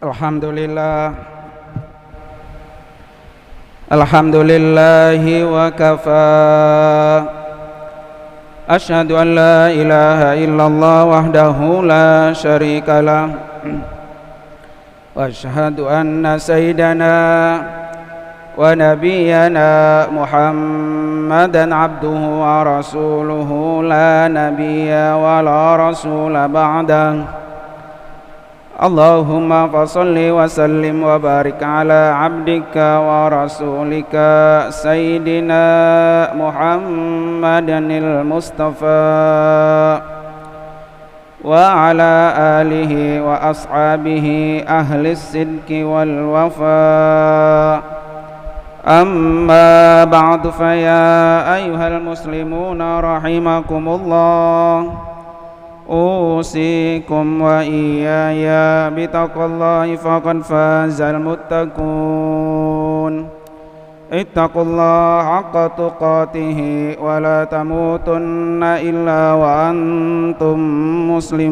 Alhamdulillah. Alhamdulillahi wa kafa. Asyhadu an la ilaha illallah wahdahu la syarikalah. Wa asyhadu anna sayyidana wa nabiyyana Muhammadan abduhu wa rasuluhu la nabiyya wa la rasula ba'dah. Allahumma fasalli wa sallim wa barik ala abdika wa rasulika Sayyidina Muhammadanil Mustafa wa ala alihi wa ashabihi ahli sidki wal wafa. Amma ba'du, fa ya ayyuhal muslimuna rahimakumullah. Usikum wa iyaya bitaqwallahi faqad fazal muttaqun. Ittaqullaha haqqa tuqatih wa la tamutunna illa wa antum muslimun.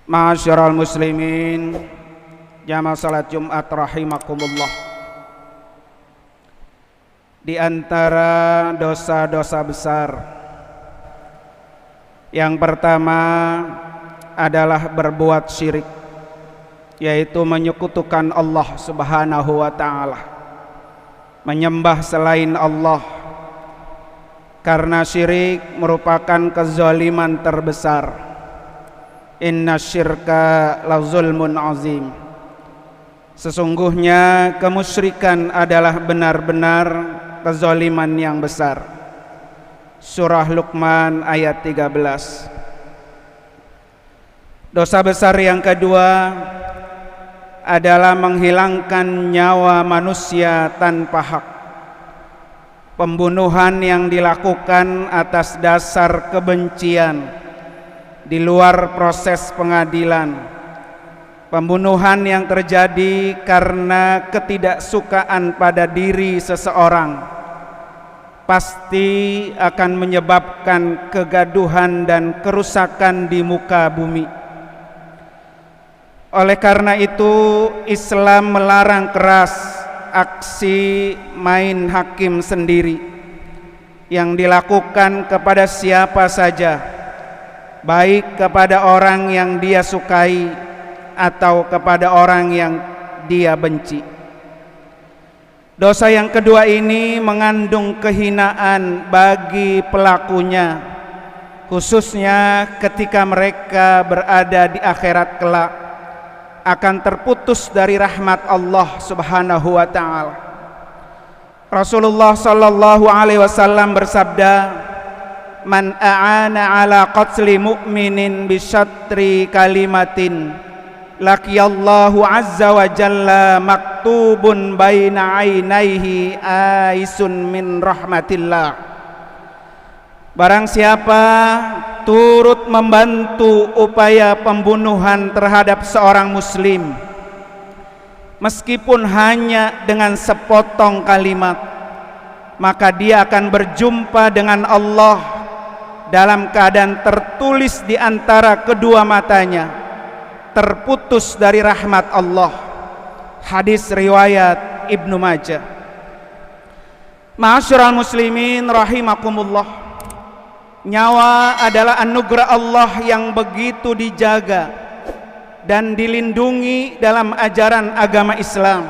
Ma'asyiral muslimin, jamaah salat Jumat rahimakumullah. Di antara dosa-dosa besar yang pertama adalah berbuat syirik, yaitu menyekutukan Allah Subhanahu wa ta'ala, menyembah selain Allah, karena syirik merupakan kezaliman terbesar. Inna syirka la zulmun azim. Sesungguhnya kemusyrikan adalah benar-benar kezaliman yang besar. Surah Luqman ayat 13. Dosa besar yang kedua adalah menghilangkan nyawa manusia tanpa hak. Pembunuhan yang dilakukan atas dasar kebencian di luar proses pengadilan. Pembunuhan yang terjadi karena ketidaksukaan pada diri seseorang pasti akan menyebabkan kegaduhan dan kerusakan di muka bumi. Oleh karena itu, Islam melarang keras aksi main hakim sendiri yang dilakukan kepada siapa saja, baik kepada orang yang dia sukai atau kepada orang yang dia benci. Dosa yang kedua ini mengandung kehinaan bagi pelakunya, khususnya ketika mereka berada di akhirat kelak, akan terputus dari rahmat Allah Subhanahu wa ta'ala. Rasulullah sallallahu alaihi wasallam bersabda, "Man a'ana ala qatli mu'minin bi syatri kalimatin laqiyallahu azza wa jalla maktubun baina ainaihi aisun min rahmatillah." Barang siapa turut membantu upaya pembunuhan terhadap seorang muslim, meskipun hanya dengan sepotong kalimat, maka dia akan berjumpa dengan Allah dalam keadaan tertulis di antara kedua matanya, terputus dari rahmat Allah. Hadis riwayat Ibnu Majah. Ma'asyiral muslimin rahimakumullah, nyawa adalah anugerah Allah yang begitu dijaga dan dilindungi dalam ajaran agama Islam.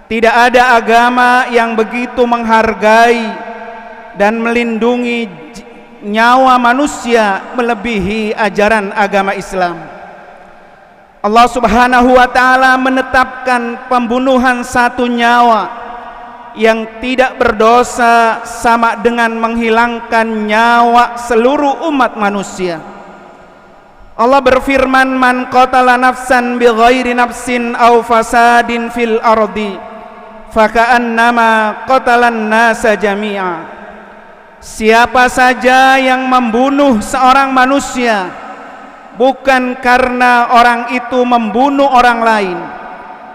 Tidak ada agama yang begitu menghargai dan melindungi nyawa manusia melebihi ajaran agama Islam. Allah Subhanahu wa ta'ala menetapkan pembunuhan satu nyawa yang tidak berdosa sama dengan menghilangkan nyawa seluruh umat manusia. Allah berfirman, "Man qatala nafsan bighairi nafsin aw fasadin fil ardi faka'annama qatalan nasa jami'a." Siapa saja yang membunuh seorang manusia bukan karena orang itu membunuh orang lain,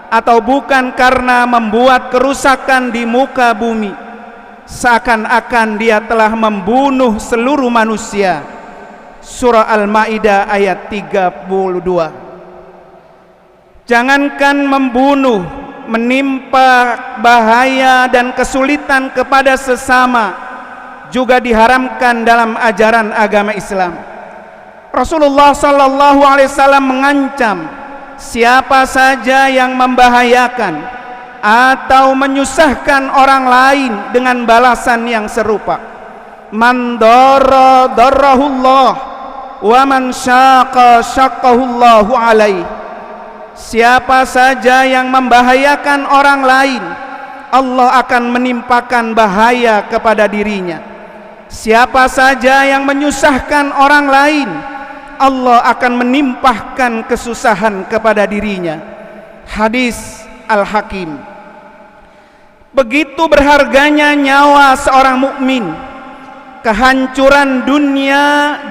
atau bukan karena membuat kerusakan di muka bumi, seakan-akan dia telah membunuh seluruh manusia. surah Al-Maidah ayat 32. Jangankan membunuh, menimpa bahaya dan kesulitan kepada sesama juga diharamkan dalam ajaran agama Islam. Rasulullah sallallahu alaihi wasallam mengancam siapa saja yang membahayakan atau menyusahkan orang lain dengan balasan yang serupa. Man darra darrahullah wa man syaqa syaqahullahu alaihi. Siapa saja yang membahayakan orang lain, Allah akan menimpakan bahaya kepada dirinya. Siapa saja yang menyusahkan orang lain, Allah akan menimpahkan kesusahan kepada dirinya. Hadis Al-Hakim. Begitu berharganya nyawa seorang mukmin, kehancuran dunia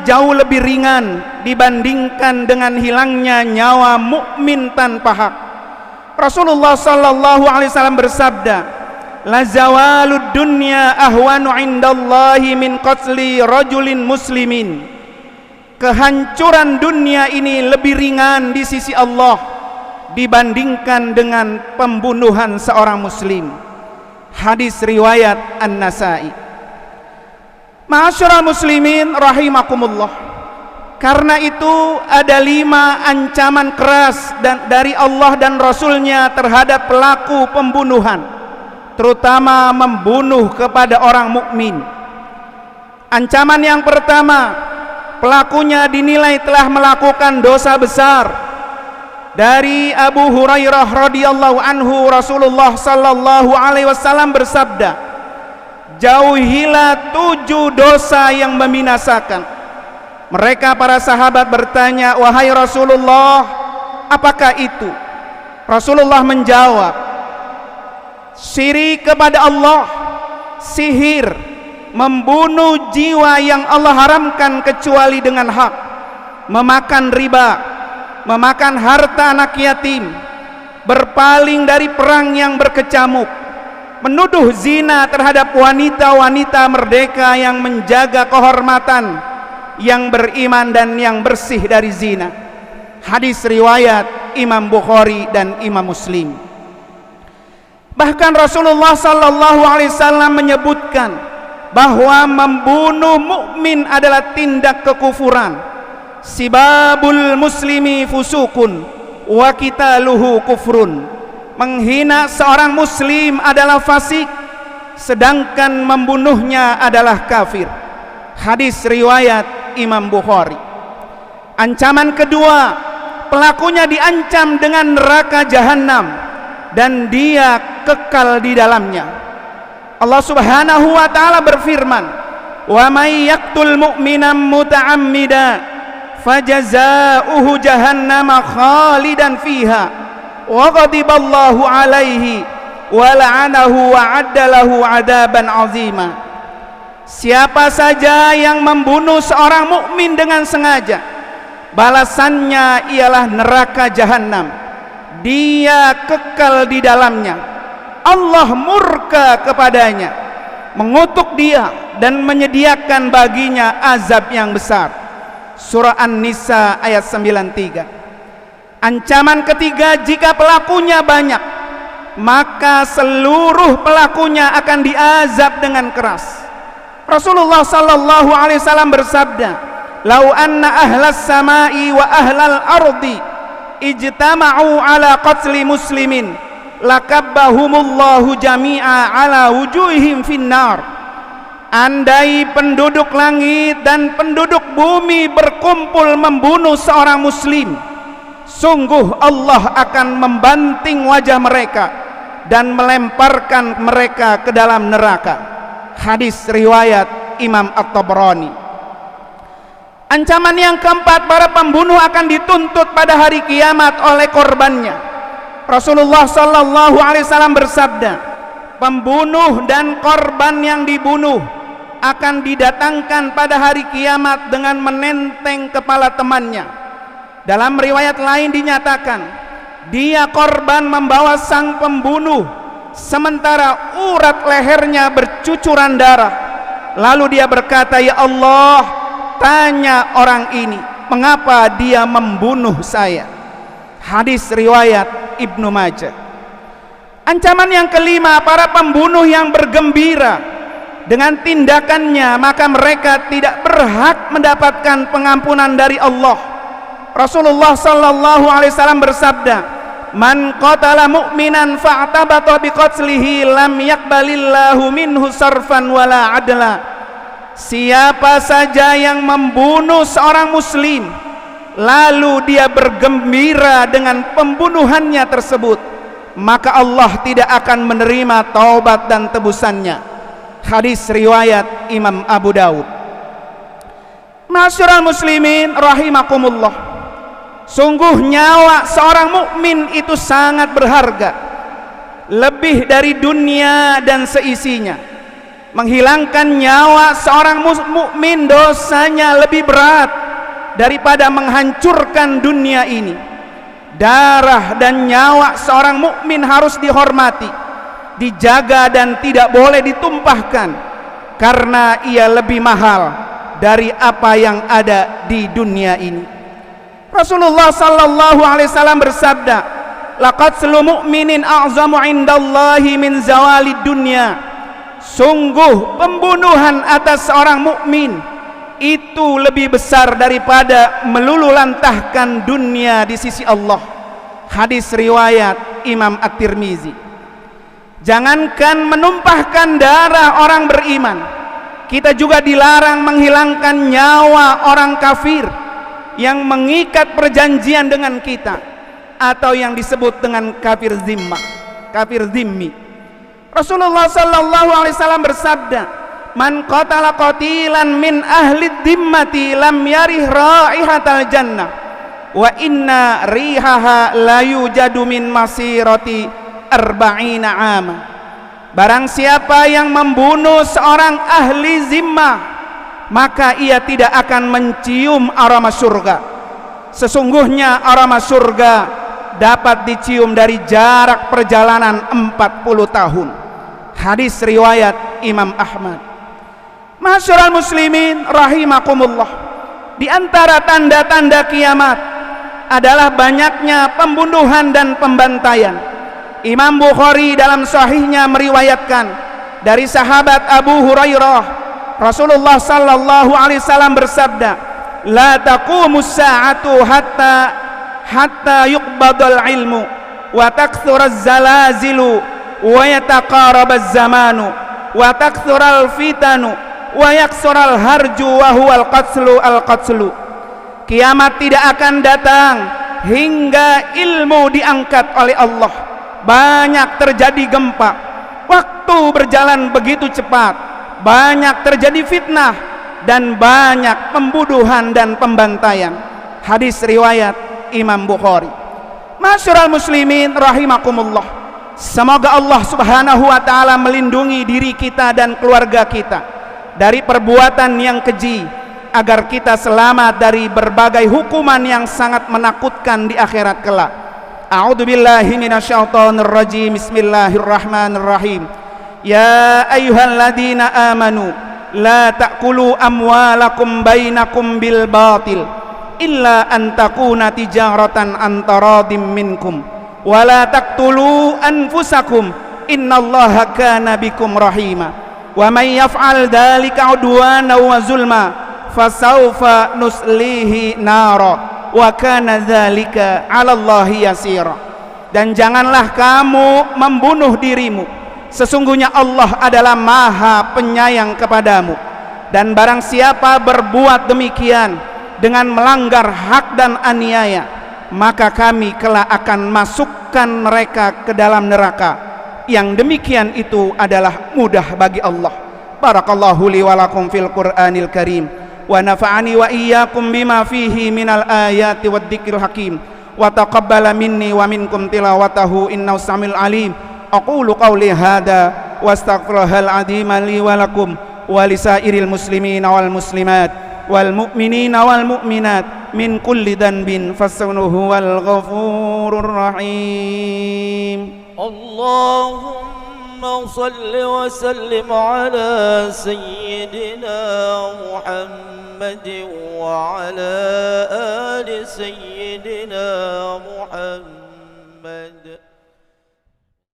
jauh lebih ringan dibandingkan dengan hilangnya nyawa mukmin tanpa hak. Rasulullah sallallahu alaihi wasallam bersabda, "La zawalud dunya ahwanu indallahi min qatli rajulin muslimin." Kehancuran dunia ini lebih ringan di sisi Allah dibandingkan dengan pembunuhan seorang muslim. Hadis riwayat An-Nasa'i. Ma'asyiral muslimin rahimakumullah. Karena itu ada 5 ancaman keras dari Allah dan Rasulnya terhadap pelaku pembunuhan, terutama membunuh kepada orang mukmin. Ancaman yang pertama, pelakunya dinilai telah melakukan dosa besar. Dari Abu Hurairah radhiyallahu anhu, Rasulullah sallallahu alaihi wasallam bersabda, "Jauhilah 7 dosa yang membinasakan." Mereka para sahabat bertanya, "Wahai Rasulullah, apakah itu?" Rasulullah menjawab, "Syirik kepada Allah, sihir, membunuh jiwa yang Allah haramkan kecuali dengan hak, memakan riba, memakan harta anak yatim, berpaling dari perang yang berkecamuk, menuduh zina terhadap wanita-wanita merdeka yang menjaga kehormatan, yang beriman dan yang bersih dari zina." Hadis riwayat Imam Bukhari dan Imam Muslim. Bahkan Rasulullah sallallahu alaihi wasallam menyebutkan bahwa membunuh mukmin adalah tindak kekufuran. Sibabul muslimi fusukun wa qitaluhu kufrun. Menghina seorang muslim adalah fasik, sedangkan membunuhnya adalah kafir. Hadis riwayat Imam Bukhari. Ancaman kedua, pelakunya diancam dengan neraka jahanam dan dia kekal di dalamnya. Allah Subhanahu wa taala berfirman, "Wa may yaqtul mu'minan muta'ammida fajazaohu jahannama khalidan fiha wa ghadiballahu alaihi wa la'anahu wa 'addalahu 'adaban 'azima." Siapa saja yang membunuh seorang mukmin dengan sengaja, balasannya ialah neraka jahanam. Dia kekal di dalamnya. Allah murka kepadanya, mengutuk dia dan menyediakan baginya azab yang besar. Surah An-Nisa ayat 93. Ancaman ketiga, jika pelakunya banyak, maka seluruh pelakunya akan diazab dengan keras. Rasulullah sallallahu alaihi wasallam bersabda, "Lau anna ahlas samai wa ahlal ardi ijtama'u ala qatli muslimin lakabbahumullahu jami'a ala wujuhihim finnar." Andai penduduk langit dan penduduk bumi berkumpul membunuh seorang muslim, sungguh Allah akan membanting wajah mereka dan melemparkan mereka ke dalam neraka. Hadis riwayat Imam At-Tabrani. Ancaman yang keempat, para pembunuh akan dituntut pada hari kiamat oleh korbannya. Rasulullah sallallahu alaihi wasallam bersabda, pembunuh dan korban yang dibunuh akan didatangkan pada hari kiamat dengan menenteng kepala temannya. Dalam riwayat lain dinyatakan, dia korban membawa sang pembunuh, sementara urat lehernya bercucuran darah. Lalu dia berkata, "Ya Allah, tanya orang ini, mengapa dia membunuh saya? Hadis riwayat Ibnu Majah. Ancaman yang kelima, para pembunuh yang bergembira dengan tindakannya, maka mereka tidak berhak mendapatkan pengampunan dari Allah. Rasulullah sallallahu alaihi wasallam bersabda, "Man qatala mu'minan fa'tabata biqatlihi lam yaqbalillahu minhu sarfan wala adla." Siapa saja yang membunuh seorang muslim lalu dia bergembira dengan pembunuhannya tersebut, maka Allah tidak akan menerima taubat dan tebusannya. Hadis riwayat Imam Abu Daud. Ma'asyiral muslimin rahimakumullah, sungguh nyawa seorang mukmin itu sangat berharga, lebih dari dunia dan seisinya. Menghilangkan nyawa seorang mukmin dosanya lebih berat daripada menghancurkan dunia ini. Darah dan nyawa seorang mukmin harus dihormati, dijaga dan tidak boleh ditumpahkan, karena ia lebih mahal dari apa yang ada di dunia ini. Rasulullah sallallahu alaihi wasallam bersabda, "Laqatlu mu'minin a'zamu 'indallahi min zawalid dunya." Sungguh pembunuhan atas seorang mukmin itu lebih besar daripada melululantahkan dunia di sisi Allah. Hadis riwayat Imam At-Tirmizi. Jangankan menumpahkan darah orang beriman, kita juga dilarang menghilangkan nyawa orang kafir yang mengikat perjanjian dengan kita, atau yang disebut dengan kafir zimmah, kafir zimmi. Rasulullah sallallahu alaihi wasallam bersabda, "Man qatala qatilan min ahli dhimmati lam yarih raihatal jannah wa inna rihaha la yujadu min masirati arba'ina 'ama." Barang siapa yang membunuh seorang ahli zimmah, maka ia tidak akan mencium aroma surga. Sesungguhnya aroma surga dapat dicium dari jarak perjalanan 40 tahun. Hadis riwayat Imam Ahmad. Ma'asyiral muslimin rahimakumullah, di antara tanda-tanda kiamat adalah banyaknya pembunuhan dan pembantaian. Imam Bukhari dalam sahihnya meriwayatkan dari sahabat Abu Hurairah, Rasulullah sallallahu alaihi wasallam bersabda, "La taqumus sa'atu hatta yuqbadal ilmu wa takthuraz zalazilu wa yataqarabaz zamanu wa takthural fitanu wa yaksural harju wa huwal qatlu." Kiamat tidak akan datang hingga ilmu diangkat oleh Allah. Banyak terjadi gempa, waktu berjalan begitu cepat, banyak terjadi fitnah, dan banyak pembunuhan dan pembantaian. Hadis riwayat Imam Bukhari. Ma'asyiral muslimin rahimakumullah, semoga Allah subhanahu wa ta'ala melindungi diri kita dan keluarga kita dari perbuatan yang keji, agar kita selamat dari berbagai hukuman yang sangat menakutkan di akhirat kelak. A'udzu billahi minasyaitonir rajim. Bismillahirrahmanirrahim. Ya ayyuhalladzina amanu la ta'kulu amwalakum bainakum bil batil illa an takuna tijaratan an taradim minkum wa la taqtulu anfusakum innallaha kana bikum rahima wa may yaf'al dzalika 'udwana wa zulma fasawfa nuslihi nara wa kana dzalika 'ala Allahi yasira. Dan janganlah kamu membunuh dirimu, sesungguhnya Allah adalah Maha Penyayang kepadamu. Dan barang siapa berbuat demikian dengan melanggar hak dan aniaya, maka kami kelak akan masukkan mereka ke dalam neraka. Yang demikian itu adalah mudah bagi Allah. Barakallahu li wa lakum fil Qur'anil Karim wa nafa'ani wa iyyakum bima fihi minal ayati wad dzikril hakim wa taqabbala minni wa minkum tilawatahu innahu samil alim. Aqulu qawli hadza wa astaghfirullahal azim li wa lakum wa lisairil muslimin wal muslimat wal mu'minina wal mu'minat min kulli dhanbin fastaghfiruhu wal ghafurur rahim. Allahumma صل وسلم على سيدنا محمد وعلى آل سيدنا محمد.